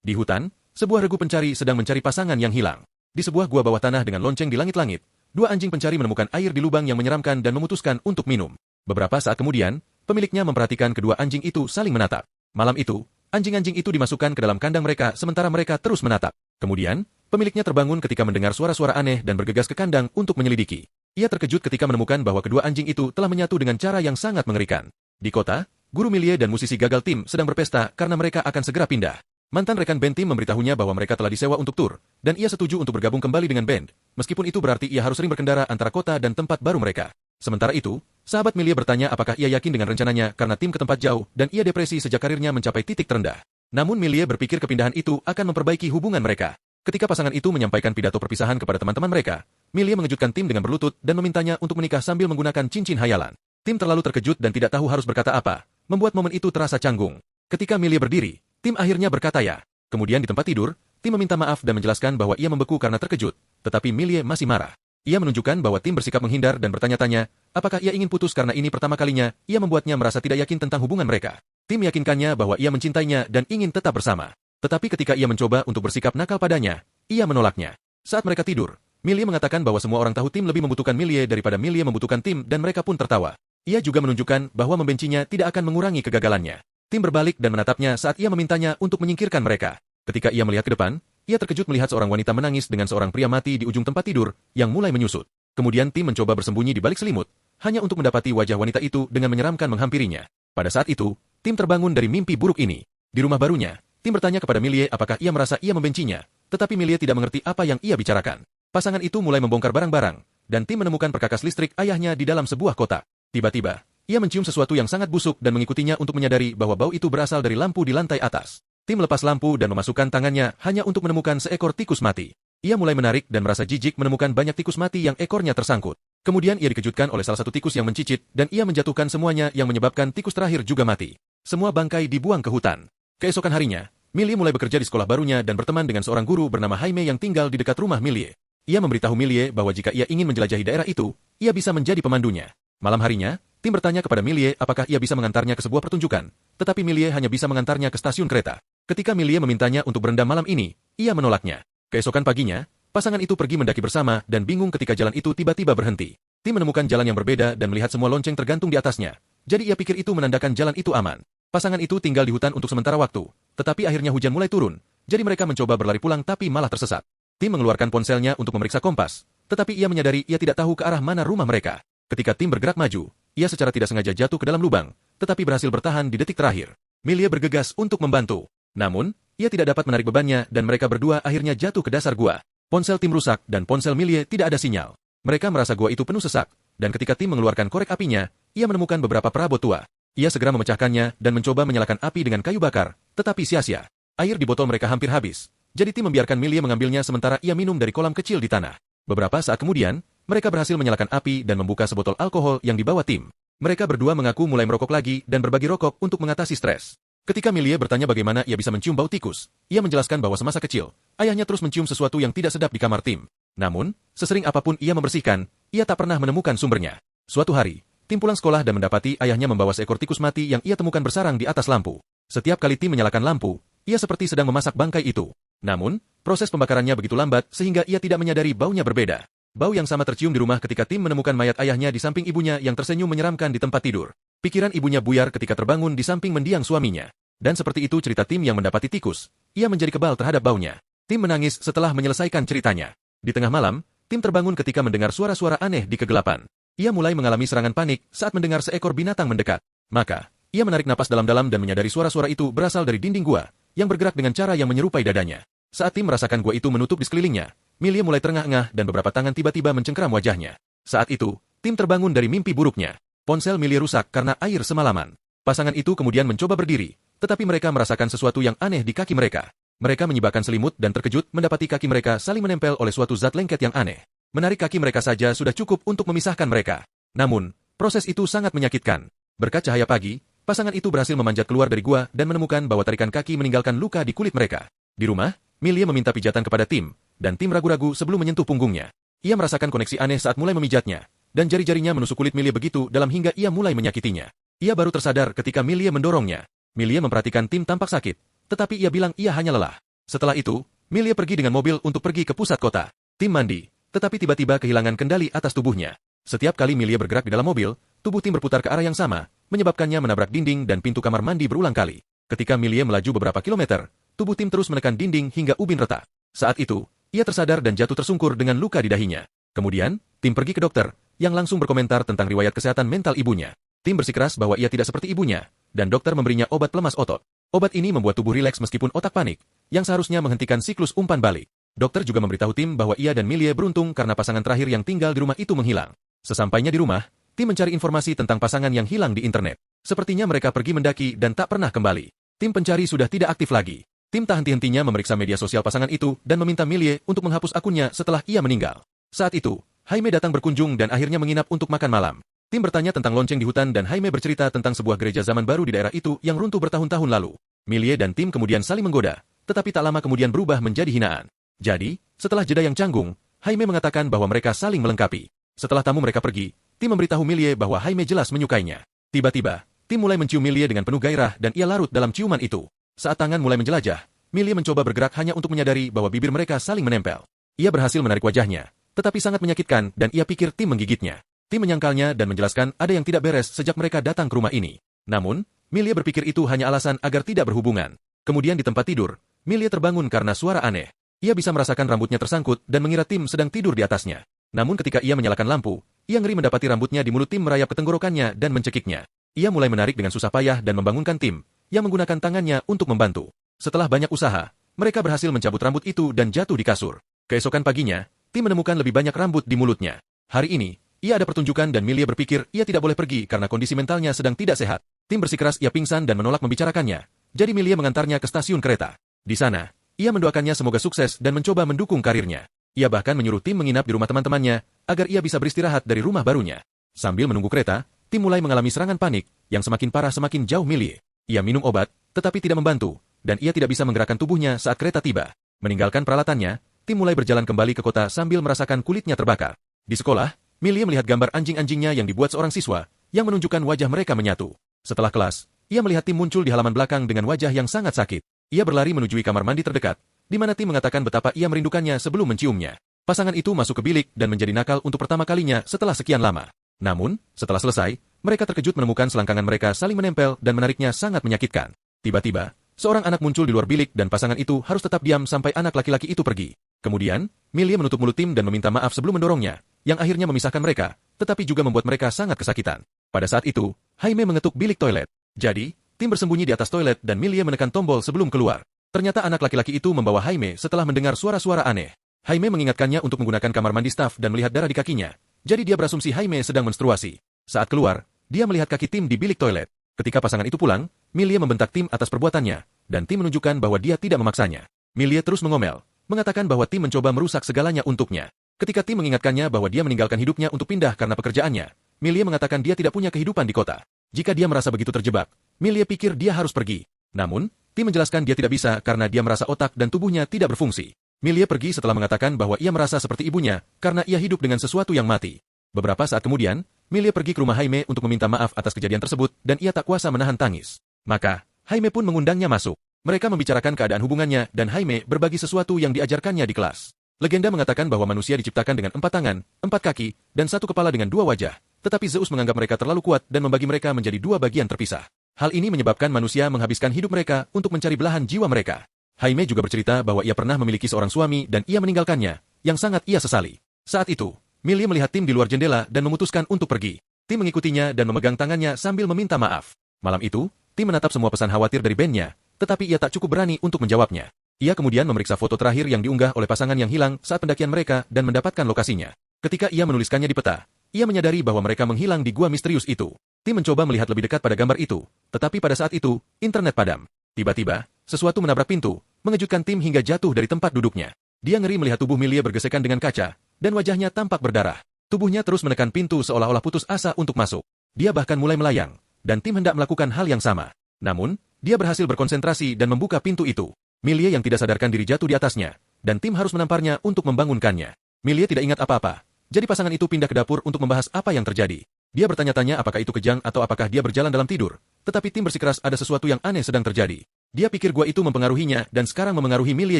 Di hutan, sebuah regu pencari sedang mencari pasangan yang hilang. Di sebuah gua bawah tanah dengan lonceng di langit-langit, dua anjing pencari menemukan air di lubang yang menyeramkan dan memutuskan untuk minum. Beberapa saat kemudian, pemiliknya memperhatikan kedua anjing itu saling menatap. Malam itu, anjing-anjing itu dimasukkan ke dalam kandang mereka sementara mereka terus menatap. Kemudian, pemiliknya terbangun ketika mendengar suara-suara aneh dan bergegas ke kandang untuk menyelidiki. Ia terkejut ketika menemukan bahwa kedua anjing itu telah menyatu dengan cara yang sangat mengerikan. Di kota, guru Millie dan musisi gagal tim sedang berpesta karena mereka akan segera pindah. Mantan rekan band tim memberitahunya bahwa mereka telah disewa untuk tur, dan ia setuju untuk bergabung kembali dengan band, meskipun itu berarti ia harus sering berkendara antara kota dan tempat baru mereka. Sementara itu, sahabat Millie bertanya apakah ia yakin dengan rencananya karena tim ke tempat jauh dan ia depresi sejak karirnya mencapai titik terendah. Namun Millie berpikir kepindahan itu akan memperbaiki hubungan mereka. Ketika pasangan itu menyampaikan pidato perpisahan kepada teman-teman mereka, Millie mengejutkan Tim dengan berlutut dan memintanya untuk menikah sambil menggunakan cincin hayalan. Tim terlalu terkejut dan tidak tahu harus berkata apa, membuat momen itu terasa canggung. Ketika Millie berdiri, Tim akhirnya berkata ya. Kemudian di tempat tidur, Tim meminta maaf dan menjelaskan bahwa ia membeku karena terkejut, tetapi Millie masih marah. Ia menunjukkan bahwa Tim bersikap menghindar dan bertanya-tanya, apakah ia ingin putus karena ini pertama kalinya, ia membuatnya merasa tidak yakin tentang hubungan mereka. Tim meyakinkannya bahwa ia mencintainya dan ingin tetap bersama. Tetapi ketika ia mencoba untuk bersikap nakal padanya, ia menolaknya. Saat mereka tidur, Millie mengatakan bahwa semua orang tahu Tim lebih membutuhkan Millie daripada Millie membutuhkan Tim dan mereka pun tertawa. Ia juga menunjukkan bahwa membencinya tidak akan mengurangi kegagalannya. Tim berbalik dan menatapnya saat ia memintanya untuk menyingkirkan mereka. Ketika ia melihat ke depan, ia terkejut melihat seorang wanita menangis dengan seorang pria mati di ujung tempat tidur yang mulai menyusut. Kemudian Tim mencoba bersembunyi di balik selimut, hanya untuk mendapati wajah wanita itu dengan menyeramkan menghampirinya. Pada saat itu, Tim terbangun dari mimpi buruk ini. Di rumah barunya, Tim bertanya kepada Millie apakah ia merasa ia membencinya, tetapi Millie tidak mengerti apa yang ia bicarakan. Pasangan itu mulai membongkar barang-barang, dan Tim menemukan perkakas listrik ayahnya di dalam sebuah kotak. Tiba-tiba, ia mencium sesuatu yang sangat busuk dan mengikutinya untuk menyadari bahwa bau itu berasal dari lampu di lantai atas. Tim lepas lampu dan memasukkan tangannya hanya untuk menemukan seekor tikus mati. Ia mulai menarik dan merasa jijik menemukan banyak tikus mati yang ekornya tersangkut. Kemudian ia dikejutkan oleh salah satu tikus yang mencicit dan ia menjatuhkan semuanya yang menyebabkan tikus terakhir juga mati. Semua bangkai dibuang ke hutan. Keesokan harinya, Millie mulai bekerja di sekolah barunya dan berteman dengan seorang guru bernama Jaime yang tinggal di dekat rumah Millie. Ia memberitahu Millie bahwa jika ia ingin menjelajahi daerah itu, ia bisa menjadi pemandunya. Malam harinya, Tim bertanya kepada Millie apakah ia bisa mengantarnya ke sebuah pertunjukan, tetapi Millie hanya bisa mengantarnya ke stasiun kereta. Ketika Millie memintanya untuk berendam malam ini, ia menolaknya. Keesokan paginya, pasangan itu pergi mendaki bersama dan bingung ketika jalan itu tiba-tiba berhenti. Tim menemukan jalan yang berbeda dan melihat semua lonceng tergantung di atasnya. Jadi ia pikir itu menandakan jalan itu aman. Pasangan itu tinggal di hutan untuk sementara waktu, tetapi akhirnya hujan mulai turun, jadi mereka mencoba berlari pulang tapi malah tersesat. Tim mengeluarkan ponselnya untuk memeriksa kompas, tetapi ia menyadari ia tidak tahu ke arah mana rumah mereka. Ketika Tim bergerak maju, ia secara tidak sengaja jatuh ke dalam lubang, tetapi berhasil bertahan di detik terakhir. Millie bergegas untuk membantu. Namun, ia tidak dapat menarik bebannya dan mereka berdua akhirnya jatuh ke dasar gua. Ponsel Tim rusak dan ponsel Millie tidak ada sinyal. Mereka merasa gua itu penuh sesak, dan ketika Tim mengeluarkan korek apinya, ia menemukan beberapa perabot tua. Ia segera memecahkannya dan mencoba menyalakan api dengan kayu bakar, tetapi sia-sia. Air di botol mereka hampir habis, jadi Tim membiarkan Millie mengambilnya sementara ia minum dari kolam kecil di tanah. Beberapa saat kemudian, mereka berhasil menyalakan api dan membuka sebotol alkohol yang dibawa Tim. Mereka berdua mengaku mulai merokok lagi dan berbagi rokok untuk mengatasi stres. Ketika Millie bertanya bagaimana ia bisa mencium bau tikus, ia menjelaskan bahwa semasa kecil, ayahnya terus mencium sesuatu yang tidak sedap di kamar Tim. Namun, sesering apapun ia membersihkan, ia tak pernah menemukan sumbernya. Suatu hari, Tim pulang sekolah dan mendapati ayahnya membawa seekor tikus mati yang ia temukan bersarang di atas lampu. Setiap kali Tim menyalakan lampu, ia seperti sedang memasak bangkai itu. Namun, proses pembakarannya begitu lambat sehingga ia tidak menyadari baunya berbeda. Bau yang sama tercium di rumah ketika Tim menemukan mayat ayahnya di samping ibunya yang tersenyum menyeramkan di tempat tidur. Pikiran ibunya buyar ketika terbangun di samping mendiang suaminya. Dan seperti itu cerita Tim yang mendapati tikus. Ia menjadi kebal terhadap baunya. Tim menangis setelah menyelesaikan ceritanya. Di tengah malam, Tim terbangun ketika mendengar suara-suara aneh di kegelapan. Ia mulai mengalami serangan panik saat mendengar seekor binatang mendekat. Maka, ia menarik napas dalam-dalam dan menyadari suara-suara itu berasal dari dinding gua, yang bergerak dengan cara yang menyerupai dadanya. Saat Tim merasakan gua itu menutup di sekelilingnya, Millie mulai terengah-engah dan beberapa tangan tiba-tiba mencengkeram wajahnya. Saat itu, Tim terbangun dari mimpi buruknya. Ponsel Millie rusak karena air semalaman. Pasangan itu kemudian mencoba berdiri, tetapi mereka merasakan sesuatu yang aneh di kaki mereka. Mereka menyibakkan selimut dan terkejut mendapati kaki mereka saling menempel oleh suatu zat lengket yang aneh. Menarik kaki mereka saja sudah cukup untuk memisahkan mereka. Namun, proses itu sangat menyakitkan. Berkat cahaya pagi, pasangan itu berhasil memanjat keluar dari gua dan menemukan bahwa tarikan kaki meninggalkan luka di kulit mereka. Di rumah, Millie meminta pijatan kepada Tim, dan Tim ragu-ragu sebelum menyentuh punggungnya. Ia merasakan koneksi aneh saat mulai memijatnya, dan jari-jarinya menusuk kulit Millie begitu dalam hingga ia mulai menyakitinya. Ia baru tersadar ketika Millie mendorongnya. Millie memperhatikan Tim tampak sakit, tetapi ia bilang ia hanya lelah. Setelah itu, Millie pergi dengan mobil untuk pergi ke pusat kota. Tim mandi, tetapi tiba-tiba kehilangan kendali atas tubuhnya. Setiap kali Millie bergerak di dalam mobil, tubuh Tim berputar ke arah yang sama, menyebabkannya menabrak dinding dan pintu kamar mandi berulang kali. Ketika Millie melaju beberapa kilometer, tubuh Tim terus menekan dinding hingga ubin retak. Saat itu, ia tersadar dan jatuh tersungkur dengan luka di dahinya. Kemudian, Tim pergi ke dokter, yang langsung berkomentar tentang riwayat kesehatan mental ibunya. Tim bersikeras bahwa ia tidak seperti ibunya, dan dokter memberinya obat pelemas otot. Obat ini membuat tubuh rileks meskipun otak panik, yang seharusnya menghentikan siklus umpan balik. Dokter juga memberitahu Tim bahwa ia dan Millie beruntung karena pasangan terakhir yang tinggal di rumah itu menghilang. Sesampainya di rumah, Tim mencari informasi tentang pasangan yang hilang di internet. Sepertinya mereka pergi mendaki dan tak pernah kembali. Tim pencari sudah tidak aktif lagi. Tim tak henti-hentinya memeriksa media sosial pasangan itu dan meminta Millie untuk menghapus akunnya setelah ia meninggal. Saat itu, Jaime datang berkunjung dan akhirnya menginap untuk makan malam. Tim bertanya tentang lonceng di hutan dan Jaime bercerita tentang sebuah gereja zaman baru di daerah itu yang runtuh bertahun-tahun lalu. Millie dan Tim kemudian saling menggoda, tetapi tak lama kemudian berubah menjadi hinaan. Jadi, setelah jeda yang canggung, Jaime mengatakan bahwa mereka saling melengkapi. Setelah tamu mereka pergi, Tim memberitahu Millie bahwa Jaime jelas menyukainya. Tiba-tiba, Tim mulai mencium Millie dengan penuh gairah dan ia larut dalam ciuman itu. Saat tangan mulai menjelajah, Millie mencoba bergerak hanya untuk menyadari bahwa bibir mereka saling menempel. Ia berhasil menarik wajahnya, tetapi sangat menyakitkan dan ia pikir Tim menggigitnya. Tim menyangkalnya dan menjelaskan ada yang tidak beres sejak mereka datang ke rumah ini. Namun, Millie berpikir itu hanya alasan agar tidak berhubungan. Kemudian di tempat tidur, Millie terbangun karena suara aneh. Ia bisa merasakan rambutnya tersangkut dan mengira Tim sedang tidur di atasnya. Namun ketika ia menyalakan lampu, ia ngeri mendapati rambutnya di mulut Tim merayap ke tenggorokannya dan mencekiknya. Ia mulai menarik dengan susah payah dan membangunkan Tim, yang menggunakan tangannya untuk membantu. Setelah banyak usaha, mereka berhasil mencabut rambut itu dan jatuh di kasur. Keesokan paginya, Tim menemukan lebih banyak rambut di mulutnya. Hari ini, ia ada pertunjukan dan Millie berpikir ia tidak boleh pergi karena kondisi mentalnya sedang tidak sehat. Tim bersikeras ia pingsan dan menolak membicarakannya. Jadi Millie mengantarnya ke stasiun kereta. Di sana, ia mendoakannya semoga sukses dan mencoba mendukung karirnya. Ia bahkan menyuruh Tim menginap di rumah teman-temannya agar ia bisa beristirahat dari rumah barunya. Sambil menunggu kereta, Tim mulai mengalami serangan panik yang semakin parah semakin jauh Millie. Ia minum obat, tetapi tidak membantu, dan ia tidak bisa menggerakkan tubuhnya saat kereta tiba. Meninggalkan peralatannya, Tim mulai berjalan kembali ke kota sambil merasakan kulitnya terbakar. Di sekolah, Millie melihat gambar anjing-anjingnya yang dibuat seorang siswa, yang menunjukkan wajah mereka menyatu. Setelah kelas, ia melihat Tim muncul di halaman belakang dengan wajah yang sangat sakit. Ia berlari menuju kamar mandi terdekat, di mana Tim mengatakan betapa ia merindukannya sebelum menciumnya. Pasangan itu masuk ke bilik dan menjadi nakal untuk pertama kalinya setelah sekian lama. Namun, setelah selesai, mereka terkejut menemukan selangkangan mereka saling menempel dan menariknya sangat menyakitkan. Tiba-tiba, seorang anak muncul di luar bilik dan pasangan itu harus tetap diam sampai anak laki-laki itu pergi. Kemudian, Millie menutup mulut Tim dan meminta maaf sebelum mendorongnya, yang akhirnya memisahkan mereka, tetapi juga membuat mereka sangat kesakitan. Pada saat itu, Jaime mengetuk bilik toilet. Jadi, Tim bersembunyi di atas toilet dan Millie menekan tombol sebelum keluar. Ternyata anak laki-laki itu membawa Jaime setelah mendengar suara-suara aneh. Jaime mengingatkannya untuk menggunakan kamar mandi staf dan melihat darah di kakinya. Jadi dia berasumsi Jaime sedang menstruasi. Saat keluar, dia melihat kaki Tim di bilik toilet. Ketika pasangan itu pulang, Millie membentak Tim atas perbuatannya, dan Tim menunjukkan bahwa dia tidak memaksanya. Millie terus mengomel, mengatakan bahwa Tim mencoba merusak segalanya untuknya. Ketika Tim mengingatkannya bahwa dia meninggalkan hidupnya untuk pindah karena pekerjaannya, Millie mengatakan dia tidak punya kehidupan di kota. Jika dia merasa begitu terjebak, Millie pikir dia harus pergi. Namun, Tim menjelaskan dia tidak bisa karena dia merasa otak dan tubuhnya tidak berfungsi. Millie pergi setelah mengatakan bahwa ia merasa seperti ibunya karena ia hidup dengan sesuatu yang mati. Beberapa saat kemudian, Millie pergi ke rumah Jaime untuk meminta maaf atas kejadian tersebut dan ia tak kuasa menahan tangis. Maka, Jaime pun mengundangnya masuk. Mereka membicarakan keadaan hubungannya dan Jaime berbagi sesuatu yang diajarkannya di kelas. Legenda mengatakan bahwa manusia diciptakan dengan 4 tangan, 4 kaki, dan 1 kepala dengan 2 wajah. Tetapi Zeus menganggap mereka terlalu kuat dan membagi mereka menjadi 2 bagian terpisah. Hal ini menyebabkan manusia menghabiskan hidup mereka untuk mencari belahan jiwa mereka. Jaime juga bercerita bahwa ia pernah memiliki seorang suami dan ia meninggalkannya, yang sangat ia sesali. Saat itu, Millie melihat Tim di luar jendela dan memutuskan untuk pergi. Tim mengikutinya dan memegang tangannya sambil meminta maaf. Malam itu, Tim menatap semua pesan khawatir dari bandnya, tetapi ia tak cukup berani untuk menjawabnya. Ia kemudian memeriksa foto terakhir yang diunggah oleh pasangan yang hilang saat pendakian mereka dan mendapatkan lokasinya. Ketika ia menuliskannya di peta, ia menyadari bahwa mereka menghilang di gua misterius itu. Tim mencoba melihat lebih dekat pada gambar itu, tetapi pada saat itu, internet padam. Tiba-tiba, sesuatu menabrak pintu, mengejutkan Tim hingga jatuh dari tempat duduknya. Dia ngeri melihat tubuh Millie bergesekan dengan kaca, dan wajahnya tampak berdarah. Tubuhnya terus menekan pintu seolah-olah putus asa untuk masuk. Dia bahkan mulai melayang, dan Tim hendak melakukan hal yang sama. Namun, dia berhasil berkonsentrasi dan membuka pintu itu. Millie yang tidak sadarkan diri jatuh di atasnya, dan Tim harus menamparnya untuk membangunkannya. Millie tidak ingat apa-apa, jadi pasangan itu pindah ke dapur untuk membahas apa yang terjadi. Dia bertanya-tanya apakah itu kejang atau apakah dia berjalan dalam tidur, tetapi Tim bersikeras ada sesuatu yang aneh sedang terjadi. Dia pikir gua itu mempengaruhinya dan sekarang memengaruhi Millie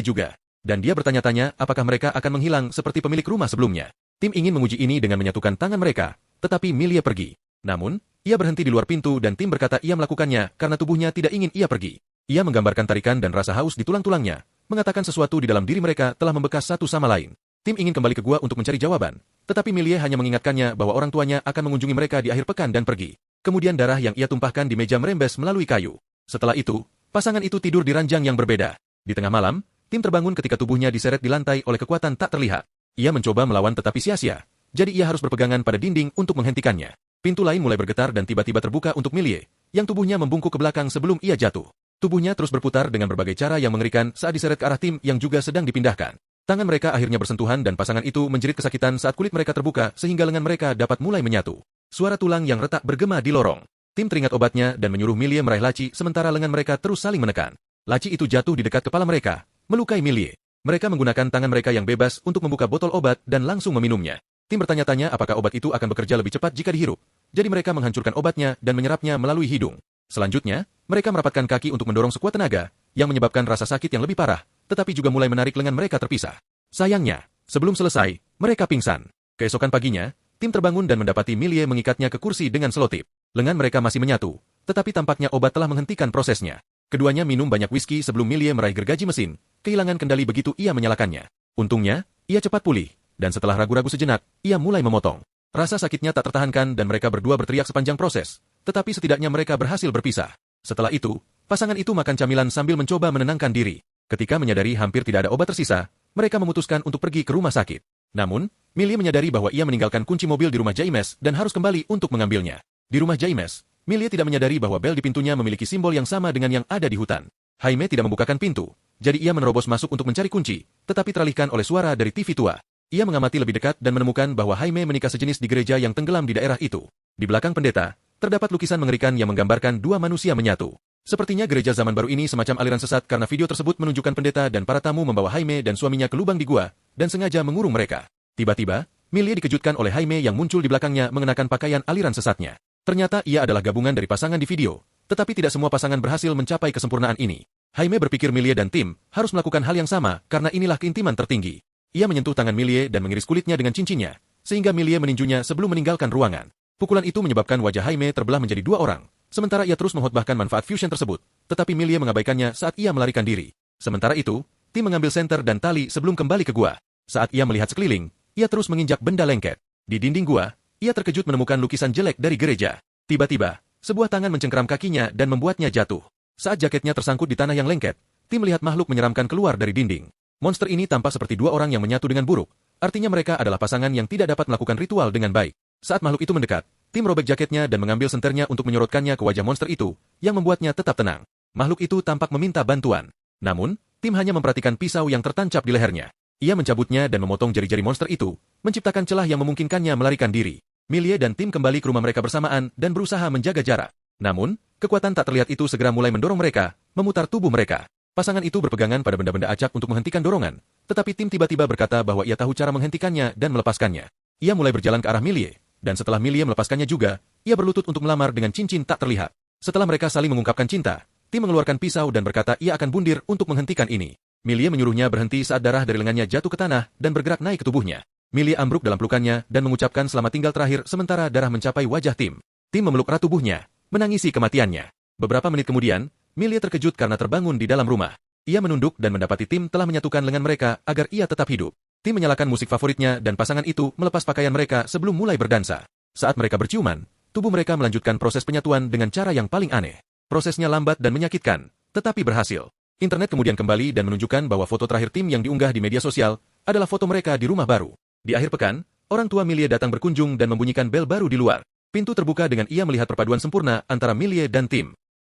juga. Dan dia bertanya-tanya apakah mereka akan menghilang seperti pemilik rumah sebelumnya. Tim ingin menguji ini dengan menyatukan tangan mereka, tetapi Millie pergi. Namun, ia berhenti di luar pintu dan tim berkata ia melakukannya karena tubuhnya tidak ingin ia pergi. Ia menggambarkan tarikan dan rasa haus di tulang-tulangnya, mengatakan sesuatu di dalam diri mereka telah membekas satu sama lain. Tim ingin kembali ke gua untuk mencari jawaban, tetapi Millie hanya mengingatkannya bahwa orang tuanya akan mengunjungi mereka di akhir pekan dan pergi. Kemudian darah yang ia tumpahkan di meja merembes melalui kayu. Setelah itu, pasangan itu tidur di ranjang yang berbeda. Di tengah malam, tim terbangun ketika tubuhnya diseret di lantai oleh kekuatan tak terlihat. Ia mencoba melawan tetapi sia-sia, jadi ia harus berpegangan pada dinding untuk menghentikannya. Pintu lain mulai bergetar dan tiba-tiba terbuka untuk Millie, yang tubuhnya membungkuk ke belakang sebelum ia jatuh. Tubuhnya terus berputar dengan berbagai cara yang mengerikan saat diseret ke arah tim yang juga sedang dipindahkan. Tangan mereka akhirnya bersentuhan dan pasangan itu menjerit kesakitan saat kulit mereka terbuka sehingga lengan mereka dapat mulai menyatu. Suara tulang yang retak bergema di lorong. Tim teringat obatnya dan menyuruh Millie meraih laci sementara lengan mereka terus saling menekan. Laci itu jatuh di dekat kepala mereka, melukai Millie. Mereka menggunakan tangan mereka yang bebas untuk membuka botol obat dan langsung meminumnya. Tim bertanya-tanya apakah obat itu akan bekerja lebih cepat jika dihirup. Jadi mereka menghancurkan obatnya dan menyerapnya melalui hidung. Selanjutnya, mereka merapatkan kaki untuk mendorong sekuat tenaga, yang menyebabkan rasa sakit yang lebih parah, tetapi juga mulai menarik lengan mereka terpisah. Sayangnya, sebelum selesai, mereka pingsan. Keesokan paginya, tim terbangun dan mendapati Millie mengikatnya ke kursi dengan selotip. Lengan mereka masih menyatu, tetapi tampaknya obat telah menghentikan prosesnya. Keduanya minum banyak whisky sebelum Millie meraih gergaji mesin, kehilangan kendali begitu ia menyalakannya. Untungnya, ia cepat pulih, dan setelah ragu-ragu sejenak, ia mulai memotong. Rasa sakitnya tak tertahankan dan mereka berdua berteriak sepanjang proses, tetapi setidaknya mereka berhasil berpisah. Setelah itu, pasangan itu makan camilan sambil mencoba menenangkan diri. Ketika menyadari hampir tidak ada obat tersisa, mereka memutuskan untuk pergi ke rumah sakit. Namun, Millie menyadari bahwa ia meninggalkan kunci mobil di rumah Jaimes dan harus kembali untuk mengambilnya. Di rumah Jaimes, Millie tidak menyadari bahwa bel di pintunya memiliki simbol yang sama dengan yang ada di hutan. Jaime tidak membukakan pintu, jadi ia menerobos masuk untuk mencari kunci, tetapi teralihkan oleh suara dari TV tua. Ia mengamati lebih dekat dan menemukan bahwa Jaime menikah sejenis di gereja yang tenggelam di daerah itu. Di belakang pendeta, terdapat lukisan mengerikan yang menggambarkan dua manusia menyatu. Sepertinya gereja zaman baru ini semacam aliran sesat karena video tersebut menunjukkan pendeta dan para tamu membawa Jaime dan suaminya ke lubang di gua, dan sengaja mengurung mereka. Tiba-tiba, Millie dikejutkan oleh Jaime yang muncul di belakangnya mengenakan pakaian aliran sesatnya. Ternyata ia adalah gabungan dari pasangan di video, tetapi tidak semua pasangan berhasil mencapai kesempurnaan ini. Jaime berpikir Millie dan tim harus melakukan hal yang sama karena inilah keintiman tertinggi. Ia menyentuh tangan Millie dan mengiris kulitnya dengan cincinnya, sehingga Millie meninjunya sebelum meninggalkan ruangan. Pukulan itu menyebabkan wajah Jaime terbelah menjadi dua orang, sementara ia terus menghotbahkan manfaat fusion tersebut, tetapi Millie mengabaikannya saat ia melarikan diri. Sementara itu, tim mengambil senter dan tali sebelum kembali ke gua. Saat ia melihat sekeliling, ia terus menginjak benda lengket. Di dinding gua, ia terkejut menemukan lukisan jelek dari gereja. Tiba-tiba, sebuah tangan mencengkeram kakinya dan membuatnya jatuh. Saat jaketnya tersangkut di tanah yang lengket, tim melihat makhluk menyeramkan keluar dari dinding. Monster ini tampak seperti dua orang yang menyatu dengan buruk. Artinya mereka adalah pasangan yang tidak dapat melakukan ritual dengan baik. Saat makhluk itu mendekat, tim robek jaketnya dan mengambil senternya untuk menyorotkannya ke wajah monster itu, yang membuatnya tetap tenang. Makhluk itu tampak meminta bantuan. Namun, tim hanya memperhatikan pisau yang tertancap di lehernya. Ia mencabutnya dan memotong jari-jari monster itu, menciptakan celah yang memungkinkannya melarikan diri. Millie dan tim kembali ke rumah mereka bersamaan dan berusaha menjaga jarak. Namun, kekuatan tak terlihat itu segera mulai mendorong mereka, memutar tubuh mereka. Pasangan itu berpegangan pada benda-benda acak untuk menghentikan dorongan, tetapi tim tiba-tiba berkata bahwa ia tahu cara menghentikannya dan melepaskannya. Ia mulai berjalan ke arah Millie, dan setelah Millie melepaskannya juga, ia berlutut untuk melamar dengan cincin tak terlihat. Setelah mereka saling mengungkapkan cinta, tim mengeluarkan pisau dan berkata ia akan bundir untuk menghentikan ini. Millie menyuruhnya berhenti saat darah dari lengannya jatuh ke tanah dan bergerak naik ke tubuhnya. Millie ambruk dalam pelukannya dan mengucapkan selamat tinggal terakhir sementara darah mencapai wajah tim. Tim memeluk erat tubuhnya, menangisi kematiannya. Beberapa menit kemudian, Millie terkejut karena terbangun di dalam rumah. Ia menunduk dan mendapati tim telah menyatukan lengan mereka agar ia tetap hidup. Tim menyalakan musik favoritnya dan pasangan itu melepas pakaian mereka sebelum mulai berdansa. Saat mereka berciuman, tubuh mereka melanjutkan proses penyatuan dengan cara yang paling aneh. Prosesnya lambat dan menyakitkan, tetapi berhasil. Internet kemudian kembali dan menunjukkan bahwa foto terakhir tim yang diunggah di media sosial adalah foto mereka di rumah baru. Di akhir pekan, orang tua Millie datang berkunjung dan membunyikan bel baru di luar. Pintu terbuka dengan ia melihat perpaduan sempurna antara Millie dan tim.